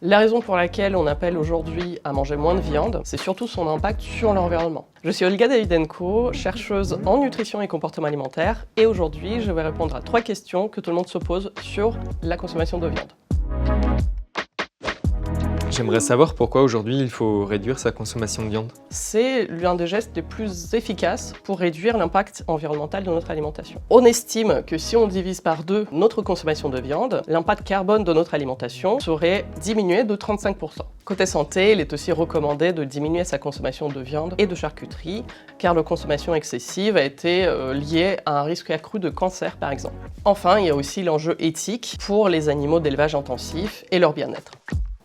La raison pour laquelle on appelle aujourd'hui à manger moins de viande, c'est surtout son impact sur l'environnement. Je suis Olga Davydenko, chercheuse en nutrition et comportement alimentaire, et aujourd'hui je vais répondre à 3 questions que tout le monde se pose sur la consommation de viande. J'aimerais savoir pourquoi aujourd'hui il faut réduire sa consommation de viande. C'est l'un des gestes les plus efficaces pour réduire l'impact environnemental de notre alimentation. On estime que si on divise par 2 notre consommation de viande, l'impact carbone de notre alimentation serait diminué de 35%. Côté santé, il est aussi recommandé de diminuer sa consommation de viande et de charcuterie, car la consommation excessive a été liée à un risque accru de cancer par exemple. Enfin, il y a aussi l'enjeu éthique pour les animaux d'élevage intensif et leur bien-être.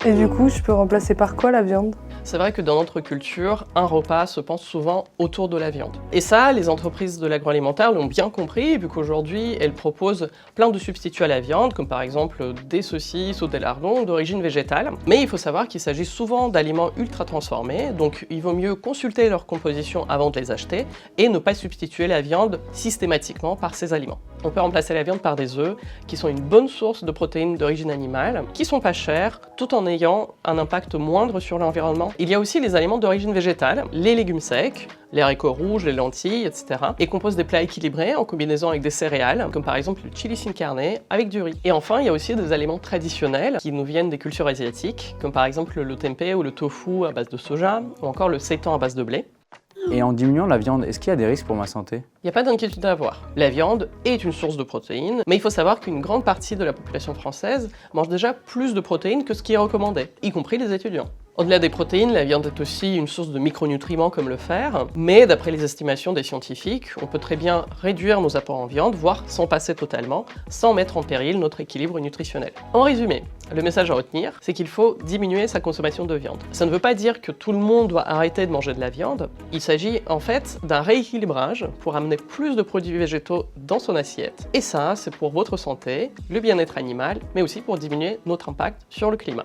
Et du coup, je peux remplacer par quoi la viande ? C'est vrai que dans notre culture, un repas se pense souvent autour de la viande. Et ça, les entreprises de l'agroalimentaire l'ont bien compris, vu qu'aujourd'hui, elles proposent plein de substituts à la viande, comme par exemple des saucisses ou des lardons d'origine végétale. Mais il faut savoir qu'il s'agit souvent d'aliments ultra transformés, donc il vaut mieux consulter leur composition avant de les acheter et ne pas substituer la viande systématiquement par ces aliments. On peut remplacer la viande par des œufs, qui sont une bonne source de protéines d'origine animale, qui sont pas chères, tout en ayant un impact moindre sur l'environnement. Il y a aussi les aliments d'origine végétale, les légumes secs, les haricots rouges, les lentilles, etc. et composent des plats équilibrés en combinaison avec des céréales, comme par exemple le chili sin carne avec du riz. Et enfin, il y a aussi des aliments traditionnels qui nous viennent des cultures asiatiques, comme par exemple le tempeh ou le tofu à base de soja, ou encore le seitan à base de blé. Et en diminuant la viande, est-ce qu'il y a des risques pour ma santé ? Il n'y a pas d'inquiétude à avoir. La viande est une source de protéines, mais il faut savoir qu'une grande partie de la population française mange déjà plus de protéines que ce qui est recommandé, y compris les étudiants. Au-delà des protéines, la viande est aussi une source de micronutriments comme le fer, mais d'après les estimations des scientifiques, on peut très bien réduire nos apports en viande, voire s'en passer totalement, sans mettre en péril notre équilibre nutritionnel. En résumé, le message à retenir, c'est qu'il faut diminuer sa consommation de viande. Ça ne veut pas dire que tout le monde doit arrêter de manger de la viande, il s'agit en fait d'un rééquilibrage pour amener plus de produits végétaux dans son assiette. Et ça, c'est pour votre santé, le bien-être animal, mais aussi pour diminuer notre impact sur le climat.